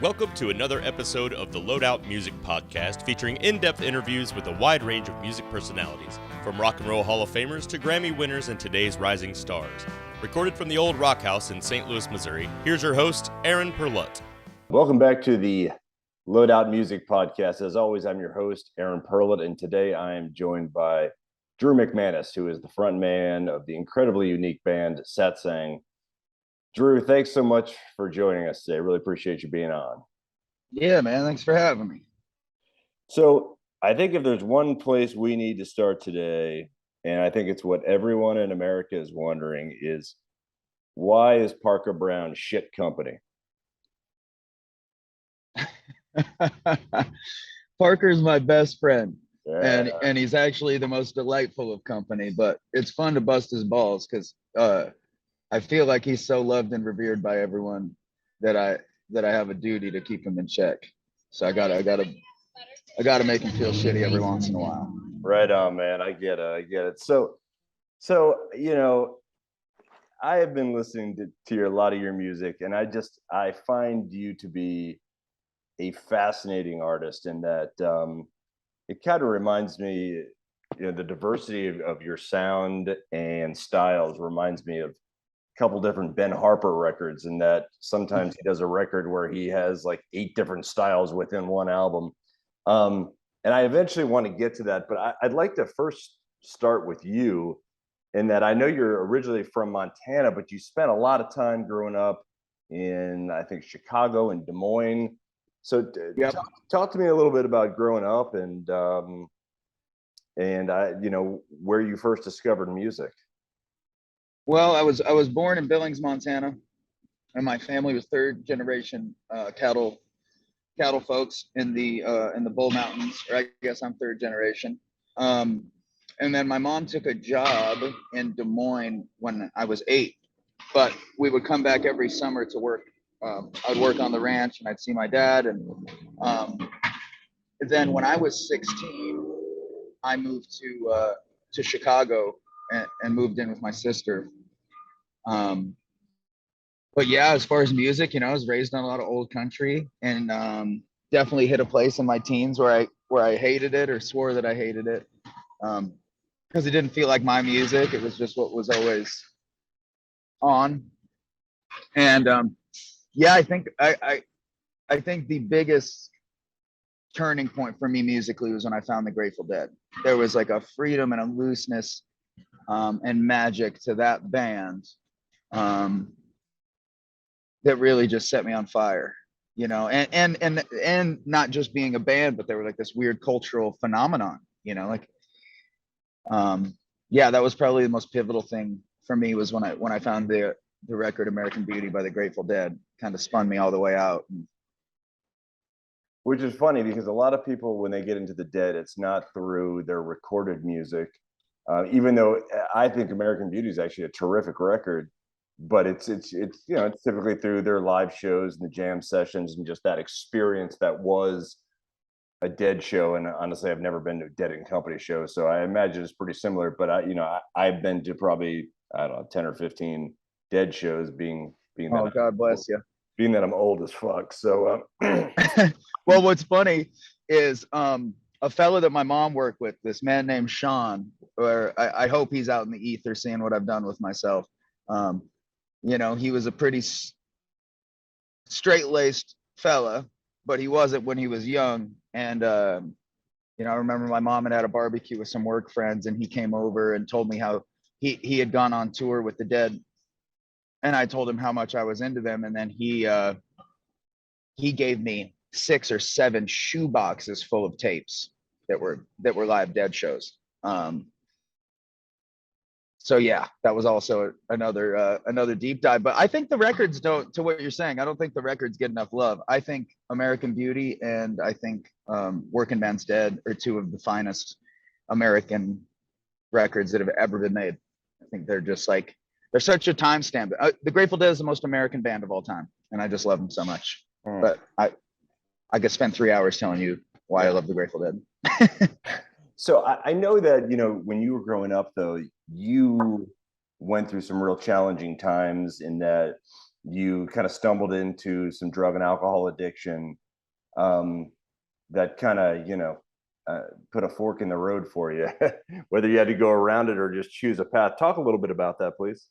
Welcome to another episode of the Loadout Music Podcast, featuring in-depth interviews with a wide range of music personalities, from rock and roll Hall of Famers to Grammy winners and today's rising stars. Recorded from the Old Rock House in St. Louis, Missouri, here's your host, Aaron Perlut. Welcome back to the Loadout Music Podcast. As always, I'm your host, Aaron Perlut, and today I am joined by Drew McManus, who is the front man of the incredibly unique band Satsang. Drew, thanks so much for joining us today. I really appreciate you being on. Yeah, man. Thanks for having me. So I think if there's one place we need to start today, and I think it's what everyone in America is wondering, is why is Parker Brown shit company? Parker's my best friend. Yeah. And he's actually the most delightful of company, but it's fun to bust his balls because I feel like he's so loved and revered by everyone that I have a duty to keep him in check. So I gotta make him feel shitty every once in a while. Right on, man. I get it. So you know, I have been listening to a lot of your music, and I find you to be a fascinating artist in that it kind of reminds me, the diversity of your sound and styles reminds me of a couple different Ben Harper records, in that sometimes he does a record where he has like 8 different styles within one album. And I eventually want to get to that, but I'd like to first start with you, in that I know you're originally from Montana, but you spent a lot of time growing up in, I think, Chicago and Des Moines. So Yep. talk to me a little bit about growing up and where you first discovered music. Well, I was born in Billings, Montana, and my family was third generation cattle folks in the Bull Mountains, or I guess I'm third generation. And then my mom took a job in Des Moines when I was 8, but we would come back every summer to work. I'd work on the ranch and I'd see my dad. And then when I was 16, I moved to Chicago and moved in with my sister. But yeah, as far as music, I was raised on a lot of old country, and definitely hit a place in my teens where I hated it or swore that I hated it, because it didn't feel like my music. It was just what was always on. And yeah, I think the biggest turning point for me musically was when I found the Grateful Dead. There was like a freedom and a looseness and magic to that band that really just set me on fire, and not just being a band, but they were like this weird cultural phenomenon, yeah, that was probably the most pivotal thing for me, was when I found the record American Beauty by the Grateful Dead. Kind of spun me all the way out. Which is funny, because a lot of people, when they get into the Dead, it's not through their recorded music, even though I think American Beauty is actually a terrific record, but it's typically through their live shows and the jam sessions and just that experience that was a Dead show. And honestly, I've never been to a Dead and Company show, so I imagine it's pretty similar. But I've been to probably, I don't know, 10 or 15 Dead shows, being Oh, God bless you. Being that I'm old as fuck. So well, what's funny is a fellow that my mom worked with, this man named Sean, or I hope he's out in the ether seeing what I've done with myself. He was a pretty straight-laced fella, but he wasn't when he was young. And I remember my mom had a barbecue with some work friends, and he came over and told me how he had gone on tour with the Dead. And I told him how much I was into them, and then he gave me 6 or 7 shoe boxes full of tapes that were live Dead shows. So yeah, that was also another deep dive. But I think the records don't, to what you're saying, I don't think the records get enough love. I think American Beauty and I think Working Man's Dead are 2 of the finest American records that have ever been made. I think they're just like, they're such a timestamp. The Grateful Dead is the most American band of all time, and I just love them so much. But I could spend 3 hours telling you why I love the Grateful Dead. So I know that, when you were growing up, though, you went through some real challenging times, in that, you kind of stumbled into some drug and alcohol addiction that kind of, put a fork in the road for you, whether you had to go around it or just choose a path. Talk a little bit about that, please.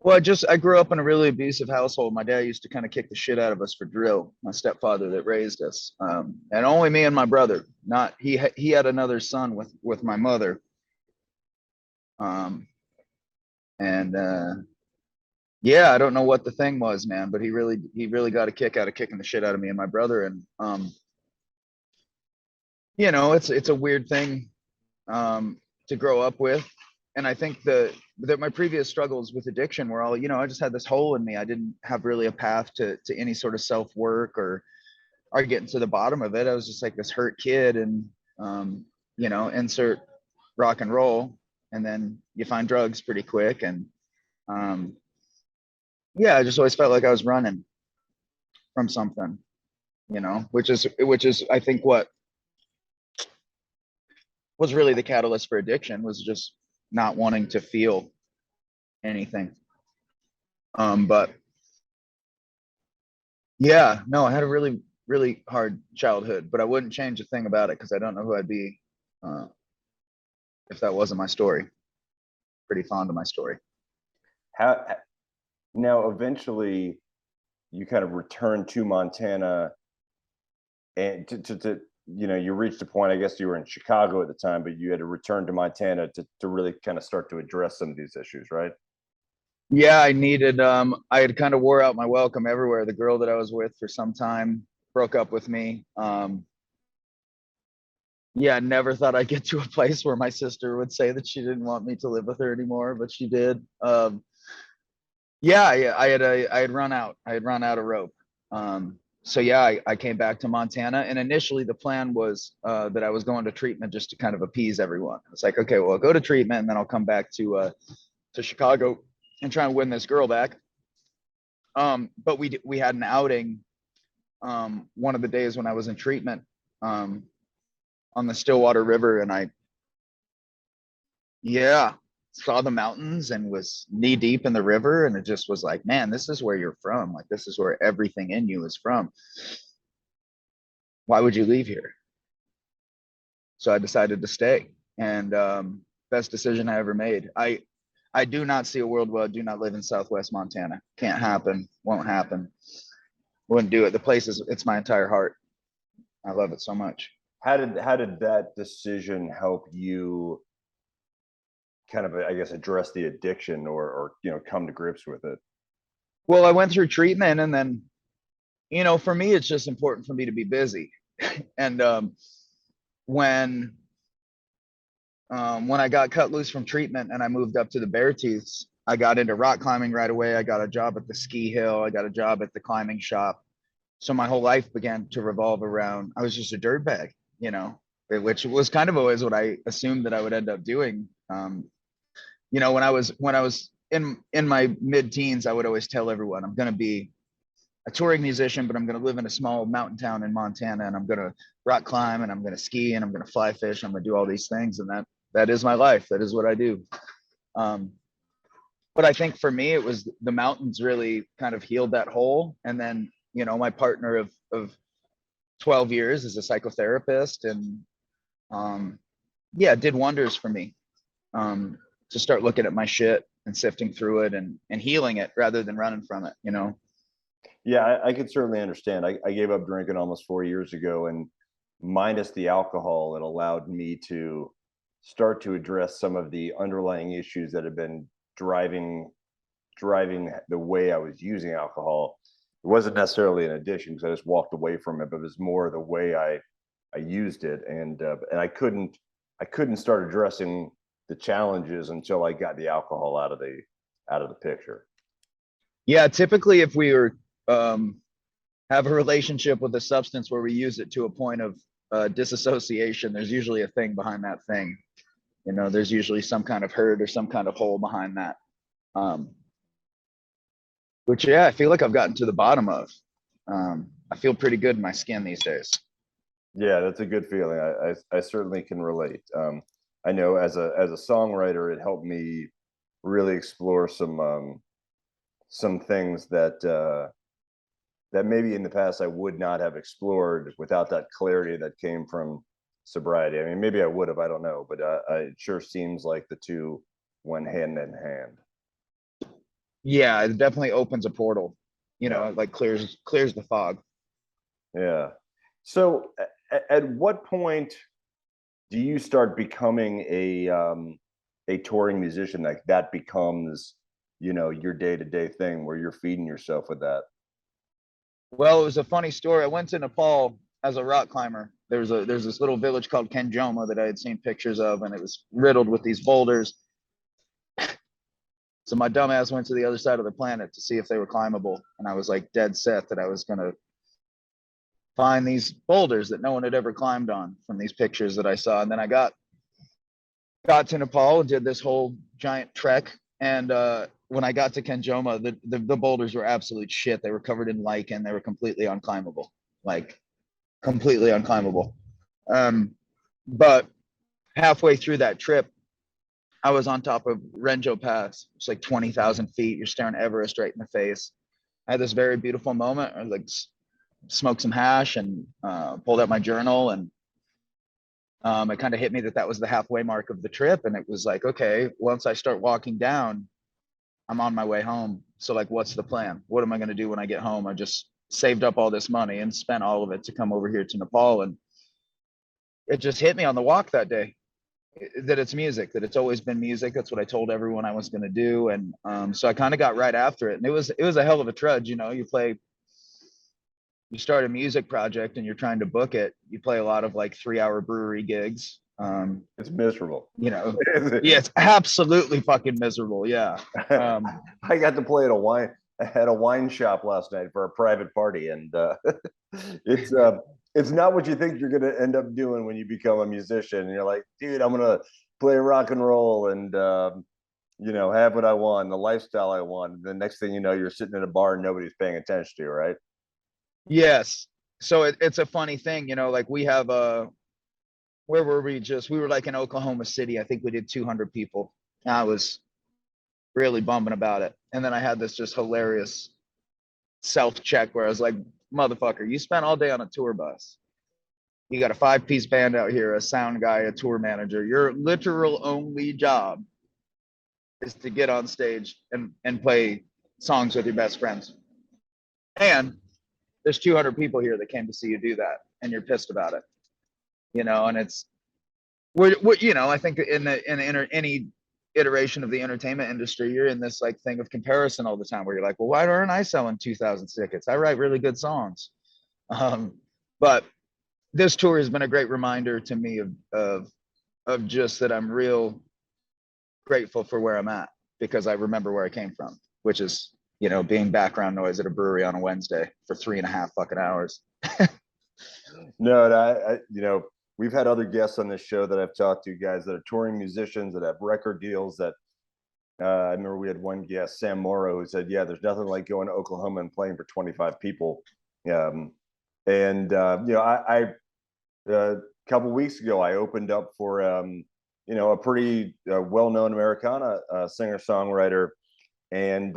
Well, I grew up in a really abusive household. My dad used to kind of kick the shit out of us for drill, my stepfather that raised us. And only me and my brother, not he had another son with my mother. Yeah, I don't know what the thing was, man, but he really got a kick out of kicking the shit out of me and my brother. And it's a weird thing to grow up with. And I think that my previous struggles with addiction were all, I just had this hole in me. I didn't have really a path to any sort of self-work or getting to the bottom of it. I was just like this hurt kid, and insert rock and roll, and then you find drugs pretty quick. And I just always felt like I was running from something, which is I think what was really the catalyst for addiction, was just not wanting to feel anything. But yeah, no, I had a really, really hard childhood, but I wouldn't change a thing about it, because I don't know who I'd be if that wasn't my story. Pretty fond of my story. Now, eventually, you kind of returned to Montana, and you reached a point. I guess you were in Chicago at the time, but you had to return to Montana to really kind of start to address some of these issues, right? Yeah, I needed. I had kind of wore out my welcome everywhere. The girl that I was with for some time broke up with me. Yeah, I never thought I'd get to a place where my sister would say that she didn't want me to live with her anymore, but she did. I had run out. I had run out of rope. So yeah, I came back to Montana, and initially the plan was that I was going to treatment just to kind of appease everyone. It's like, okay, well, I'll go to treatment, and then I'll come back to Chicago and try and win this girl back. But we had an outing one of the days when I was in treatment on the Stillwater River, and I saw the mountains and was knee deep in the river, and it just was like, man, this is where you're from. Like, this is where everything in you is from. Why would you leave here? So I decided to stay, and best decision I ever made. I do not see a world where I do not live in Southwest Montana. Can't happen. Won't happen. Wouldn't do it. The place it's my entire heart. I love it so much. How did that decision help you kind of, I guess, address the addiction or come to grips with it? Well, I went through treatment, and then, for me, it's just important for me to be busy. And when I got cut loose from treatment and I moved up to the Beartooths, I got into rock climbing right away. I got a job at the ski hill. I got a job at the climbing shop. So my whole life began to revolve around, I was just a dirtbag, which was kind of always what I assumed that I would end up doing. When I was in my mid-teens, I would always tell everyone, I'm going to be a touring musician, but I'm going to live in a small mountain town in Montana, and I'm going to rock climb, and I'm going to ski, and I'm going to fly fish. I'm going to do all these things. And that is my life. That is what I do. But I think for me, it was the mountains really kind of healed that hole. And then, my partner of 12 years is a psychotherapist, and did wonders for me to start looking at my shit and sifting through it and healing it rather than running from it, Yeah, I could certainly understand. I gave up drinking almost 4 years ago, and minus the alcohol, it allowed me to start to address some of the underlying issues that have been driving the way I was using alcohol. It wasn't necessarily an addiction, because I just walked away from it, but it was more the way I used it, and I couldn't start addressing the challenges until I got the alcohol out of the picture. Yeah, typically if we were have a relationship with a substance where we use it to a point of disassociation, there's usually a thing behind that thing. There's usually some kind of hurt or some kind of hole behind that. Which, I feel like I've gotten to the bottom of. I feel pretty good in my skin these days. Yeah, that's a good feeling. I certainly can relate. I know as a songwriter, it helped me really explore some some things that that maybe in the past I would not have explored without that clarity that came from sobriety. I mean, maybe I would have, I don't know, but it sure seems like the two went hand in hand. Yeah, it definitely opens a portal, you Yeah. know, like clears the fog. Yeah. So at what point do you start becoming a touring musician? Like that becomes, you know, your day-to-day thing where you're feeding yourself with that? Well, it was a funny story. I went to Nepal as a rock climber. There's this little village called Kenjoma that I had seen pictures of, and it was riddled with these boulders. So my dumbass went to the other side of the planet to see if they were climbable, and I was like dead set that I was gonna find these boulders that no one had ever climbed on from these pictures that I saw. And then I got to Nepal and did this whole giant trek. And when I got to Kenjoma, the boulders were absolute shit. They were covered in lichen. They were completely unclimbable, like completely unclimbable. But halfway through that trip, I was on top of Renjo Pass. It's like 20,000 feet. You're staring Everest right in the face. I had this very beautiful moment. I like smoked some hash and pulled out my journal, and it kind of hit me that that was the halfway mark of the trip. And it was like, okay, once I start walking down, I'm on my way home. So like, what's the plan? What am I going to do when I get home? I just saved up all this money and spent all of it to come over here to Nepal. And it just hit me on the walk that day that it's music, that it's always been music. That's what I told everyone I was going to do. And so I kind of got right after it. And it was a hell of a trudge. You know, you start a music project and you're trying to book it. You play a lot of like 3-hour brewery gigs. It's miserable. You know, yeah, it's absolutely fucking miserable. Yeah. I got to play at a wine shop last night for a private party, and it's not what you think you're gonna end up doing when you become a musician. And you're like, dude, I'm gonna play rock and roll and you know, have what I want, the lifestyle I want. And the next thing you know, you're sitting in a bar and nobody's paying attention to you, right? Yes. So it's a funny thing, you know, like we have where were we we were like in Oklahoma City. I think we did 200 people. And I was really bumming about it. And then I had this just hilarious self-check where I was like, motherfucker, you spent all day on a tour bus. You got a 5-piece band out here, a sound guy, a tour manager. Your literal only job is to get on stage and play songs with your best friends. And there's 200 people here that came to see you do that, and you're pissed about it, you know. And we're you know, I think in any iteration of the entertainment industry, you're in this like thing of comparison all the time, where you're like, well, why aren't I selling 2,000 tickets? I write really good songs. But this tour has been a great reminder to me of just that I'm real grateful for where I'm at, because I remember where I came from, which is, you know, being background noise at a brewery on a Wednesday for 3.5 fucking hours. No, I you know, we've had other guests on this show that I've talked to, guys that are touring musicians that have record deals. That I remember we had one guest, Sam Morrow, who said, yeah, there's nothing like going to Oklahoma and playing for 25 people. And you know, I a couple weeks ago I opened up for you know, a pretty well-known Americana singer-songwriter, and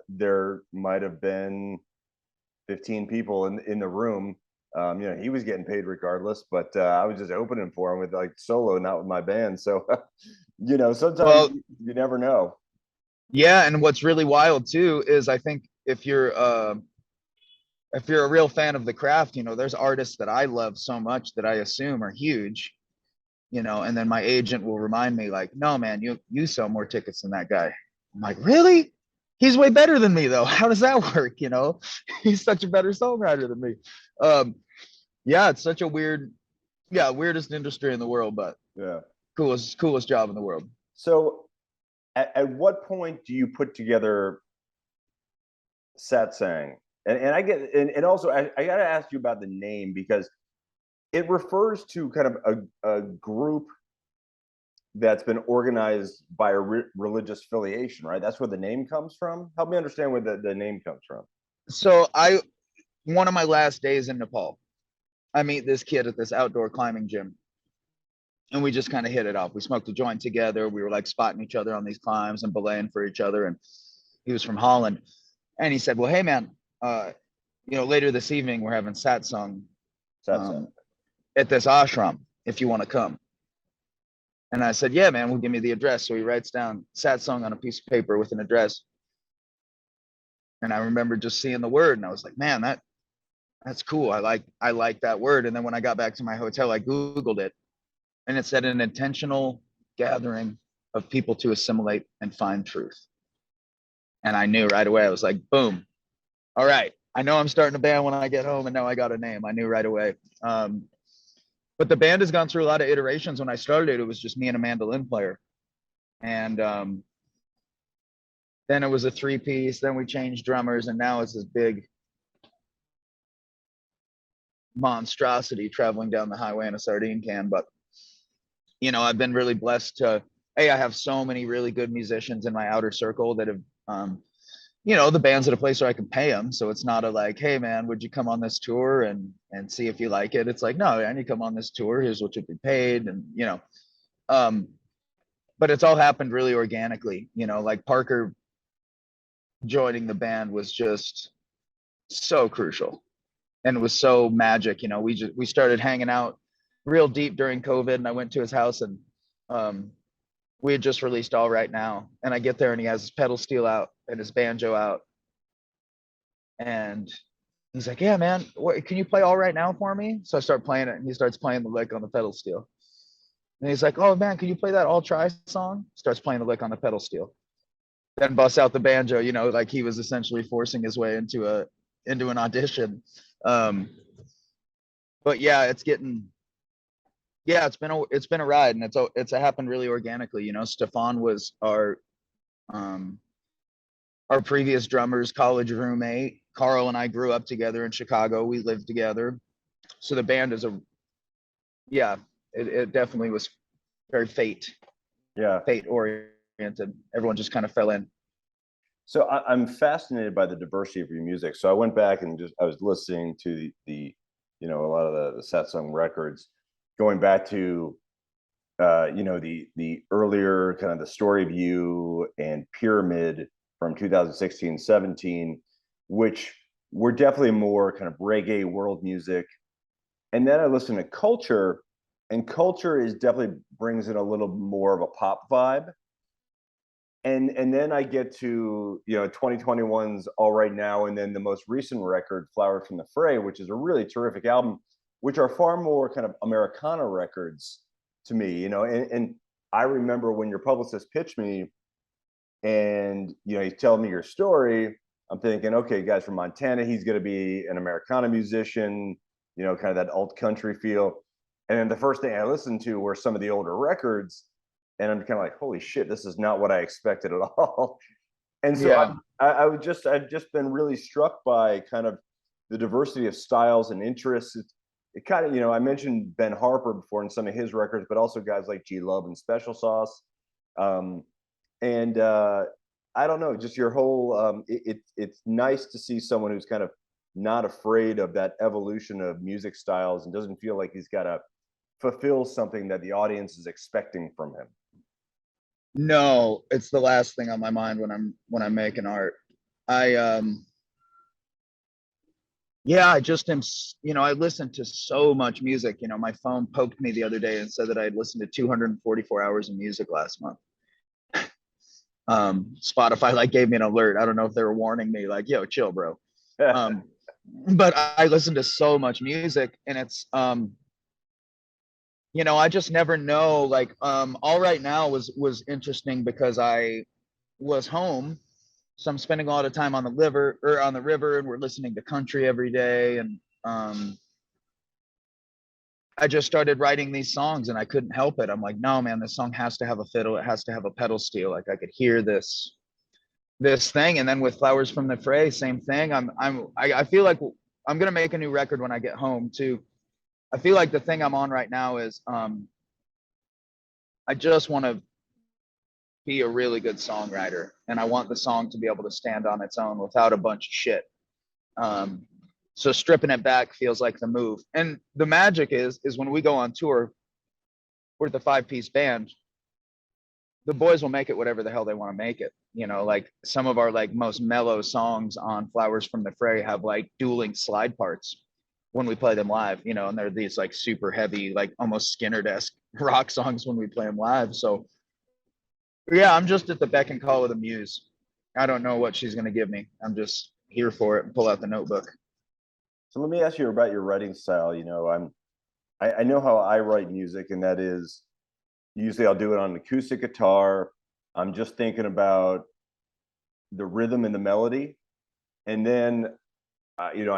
there might have been 15 people in the room. You know, he was getting paid regardless, but I was just opening for him with like solo, not with my band. So, you know, sometimes you never know. Yeah, and what's really wild too is I think if you're a real fan of the craft, you know, there's artists that I love so much that I assume are huge, you know, and then my agent will remind me like, no, man, you sell more tickets than that guy. I'm like, really? He's way better than me though. How does that work? You know, he's such a better songwriter than me. Yeah, it's such a weirdest industry in the world, but Yeah, coolest job in the world. So at what point do you put together Satsang? And I get, and also I got to ask you about the name, because it refers to kind of a group that's been organized by a religious affiliation, right? That's where the name comes from. Help me understand where the name comes from. So one of my last days in Nepal, I meet this kid at this outdoor climbing gym, and we just kind of hit it off. We smoked a joint together. We were like spotting each other on these climbs and belaying for each other. And he was from Holland. And he said, well, hey man, later this evening we're having Satsang at this ashram if you want to come. And I said, yeah, man, well, give me the address. So he writes down Satsang on a piece of paper with an address. And I remember just seeing the word, and I was like, man, that's cool. I like that word. And then when I got back to my hotel, I Googled it, and it said an intentional gathering of people to assimilate and find truth. And I knew right away. I was like, boom. All right. I know I'm starting a band when I get home, and now I got a name. I knew right away. But the band has gone through a lot of iterations. When I started, it was just me and a mandolin player. And then it was a 3-piece. Then we changed drummers, and now it's this big monstrosity traveling down the highway in a sardine can. But I've been really blessed to I have so many really good musicians in my outer circle that have the band's at a place where I can pay them, so it's not a like, hey man, would you come on this tour and see if you like it. It's like, no man, you come on this tour, here's what you'll be paid. And but it's all happened really organically. Like Parker joining the band was just so crucial, and it was so magic. We started hanging out real deep during COVID, and I went to his house, and we had just released All Right Now, and I get there and he has his pedal steel out and his banjo out, and he's like, yeah man, can you play All Right Now for me? So I start playing it, and he starts playing the lick on the pedal steel, and he's like, oh man, can you play that All Try song? Starts playing the lick on the pedal steel, then busts out the banjo, like he was essentially forcing his way into an audition. But yeah, it's been a ride, and it's happened really organically. Stefan was our previous drummer's college roommate. Carl and I grew up together in Chicago. We lived together. So the band is it definitely was very fate oriented. Everyone just kind of fell in. So I'm fascinated by the diversity of your music. So I went back and I was listening to the a lot of the Satsang records, going back to the earlier kind of the Story of You and Pyramid from 2016-17, which were definitely more kind of reggae world music. And then I listened to Culture, and Culture is definitely brings in a little more of a pop vibe. And then I get to 2021's All Right Now, and then the most recent record, Flowers from the Fray, which is a really terrific album, which are far more kind of Americana records to me. And I remember when your publicist pitched me, and he's telling me your story, I'm thinking, okay, guy's from Montana, he's going to be an Americana musician, kind of that alt country feel. And then the first thing I listened to were some of the older records, and I'm kind of like, holy shit, this is not what I expected at all. And so Yeah. I've just been really struck by kind of the diversity of styles and interests. It kind of, I mentioned Ben Harper before in some of his records, but also guys like G Love and Special Sauce. And I don't know, just your whole, it's nice to see someone who's kind of not afraid of that evolution of music styles and doesn't feel like he's got to fulfill something that the audience is expecting from him. No, it's the last thing on my mind when I'm making art. I just am, I listen to so much music. My phone poked me the other day and said that I had listened to 244 hours of music last month. Spotify gave me an alert. I don't know if they were warning me, like, yo, chill, bro. But I listen to so much music, and it's I just never know. All Right Now was interesting because I was home, so I'm spending a lot of time on the river, and we're listening to country every day. And I just started writing these songs, and I couldn't help it. I'm like, no, man, this song has to have a fiddle. It has to have a pedal steel. Like I could hear this thing. And then with Flowers from the Fray, same thing. I feel like I'm gonna make a new record when I get home too. I feel like the thing I'm on right now is I just want to be a really good songwriter, and I want the song to be able to stand on its own without a bunch of shit. So stripping it back feels like the move. And the magic is when we go on tour, we're the 5-piece band, the boys will make it whatever the hell they want to make it. You know, like some of our like most mellow songs on Flowers from the Fray have like dueling slide parts when we play them live, you know, and they're these like super heavy, like almost Skinner-esque rock songs when we play them live. So yeah, I'm just at the beck and call of the muse. I don't know what she's gonna give me. I'm just here for it and pull out the notebook. So let me ask you about your writing style. You know, I know how I write music, and that is usually I'll do it on an acoustic guitar. I'm just thinking about the rhythm and the melody, and then you know,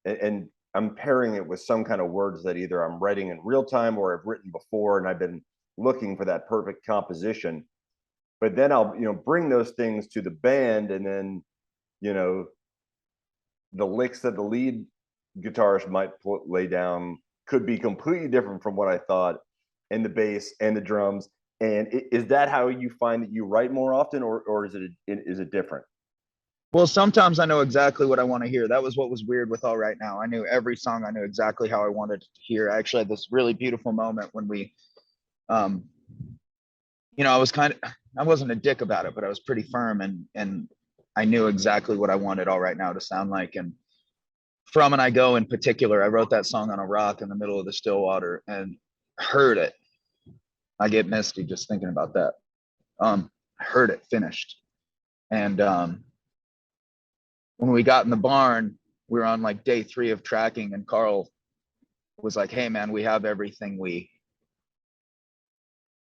and I'm pairing it with some kind of words that either I'm writing in real time or I've written before, and I've been looking for that perfect composition. But then I'll, you know, bring those things to the band, and then, you know, the licks that the lead guitarist might lay down could be completely different from what I thought, and the bass and the drums. And is that how you find that you write more often, or is it different? Well, sometimes I know exactly what I want to hear. That was what was weird with All Right Now. I knew every song. I knew exactly how I wanted to hear. I actually had this really beautiful moment when we, you know, I wasn't a dick about it, but I was pretty firm, and I knew exactly what I wanted All Right Now to sound like. And From and I Go in particular, I wrote that song on a rock in the middle of the still water and heard it. I get misty just thinking about that. Heard it finished. And when we got in the barn, we were on like day 3 of tracking, and Carl was like, hey man, we have everything.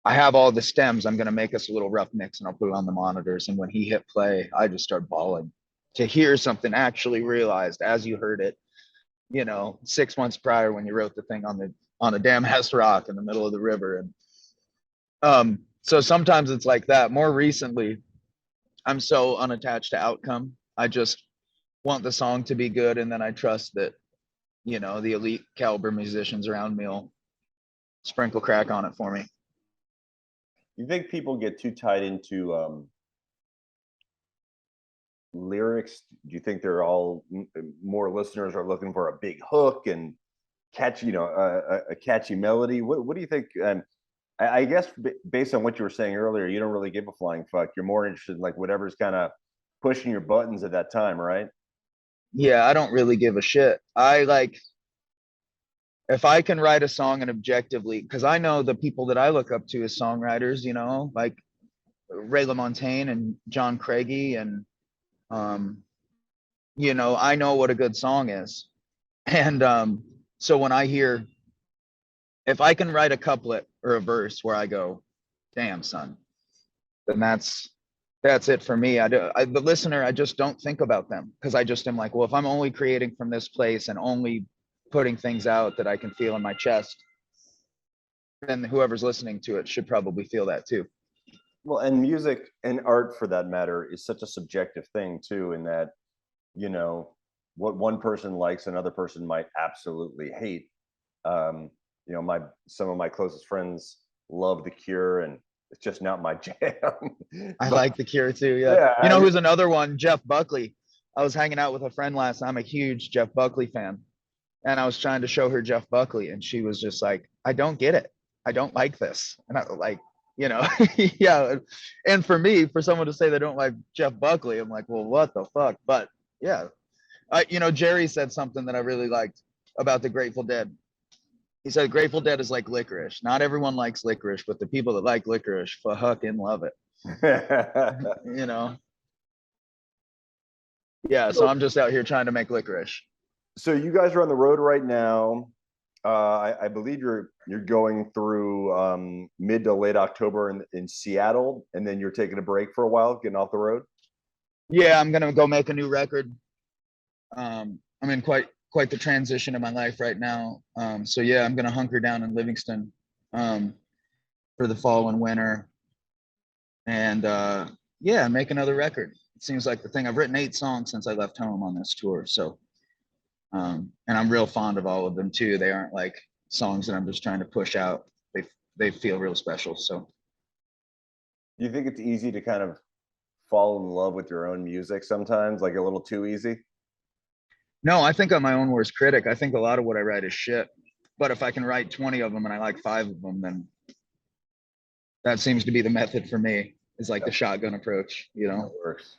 I have all the stems. I'm going to make us a little rough mix and I'll put it on the monitors. And when he hit play, I just started bawling to hear something actually realized as you heard it, you know, 6 months prior when you wrote the thing on a damn ass rock in the middle of the river. And so sometimes it's like that. More recently, I'm so unattached to outcome. I just want the song to be good, and then I trust that, you know, the elite caliber musicians around me will sprinkle crack on it for me. You think people get too tied into lyrics? Do you think they're all more listeners are looking for a big hook and catchy, you know, a catchy melody? What do you think? I guess based on what you were saying earlier, you don't really give a flying fuck. You're more interested in like whatever's kind of pushing your buttons at that time, right? Yeah, I don't really give a shit. I like, if I can write a song and objectively, because I know the people that I look up to as songwriters, you know, like Ray LaMontagne and John Craigie, and you know, I know what a good song is. And so when I hear, if I can write a couplet or a verse where I go, damn son, then that's it for me. The listener, I just don't think about them, because I just am like, well, if I'm only creating from this place and only putting things out that I can feel in my chest, then whoever's listening to it should probably feel that too. Well, and music and art for that matter is such a subjective thing too, in that, you know, what one person likes another person might absolutely hate. You know, some of my closest friends love The Cure, and it's just not my jam. I But like The Cure too. Yeah. yeah, You know who's another one? Jeff Buckley. I was hanging out with a friend last night. I'm a huge Jeff Buckley fan. And I was trying to show her Jeff Buckley, and she was just like, I don't get it. I don't like this. And I was like, you know, yeah. And for me, for someone to say they don't like Jeff Buckley, I'm like, well, what the fuck? But yeah, you know, Jerry said something that I really liked about the Grateful Dead. He said Grateful Dead is like licorice. Not everyone likes licorice, but the people that like licorice fucking love it. You know? Yeah, so I'm just out here trying to make licorice. So you guys are on the road right now. I believe you're going through mid to late October in Seattle, and then you're taking a break for a while, getting off the road. Yeah, I'm gonna go make a new record. I'm in quite the transition in my life right now. So yeah, I'm gonna hunker down in Livingston for the fall and winter, and yeah, make another record. It seems like the thing. I've written 8 songs since I left home on this tour, so and I'm real fond of all of them too. They aren't like songs that I'm just trying to push out. They feel real special. So Do you think it's easy to kind of fall in love with your own music sometimes, like a little too easy? no, I think I'm my own worst critic. I think a lot of what I write is shit. But if I can write 20 of them and I like 5 of them, then that seems to be the method for me. is like the shotgun approach, you know. That works.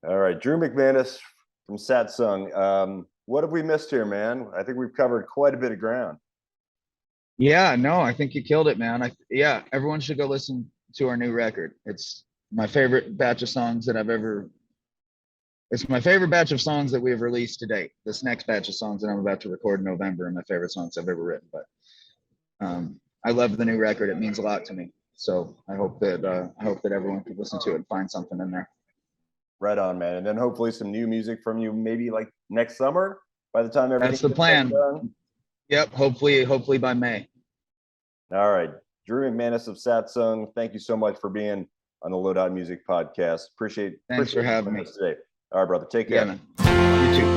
All right, Drew McManus from Satsang. What have we missed here, man? I think we've covered quite a bit of ground. Yeah, no, I think you killed it, man. Yeah, everyone should go listen to our new record. It's my favorite batch of songs that it's my favorite batch of songs that we have released to date. This next batch of songs that I'm about to record in November are my favorite songs I've ever written. But I love the new record. It means a lot to me. So I hope that everyone can listen to it and find something in there. Right on, man. And then hopefully some new music from you, maybe like next summer. By the time everything That's the plan. done. Yep. Hopefully by May. All right, Drew McManus of Satsang. Thank you so much for being on the Loadout Music Podcast. Thanks for having me today. All right, brother. Take care. Yeah, man. You too.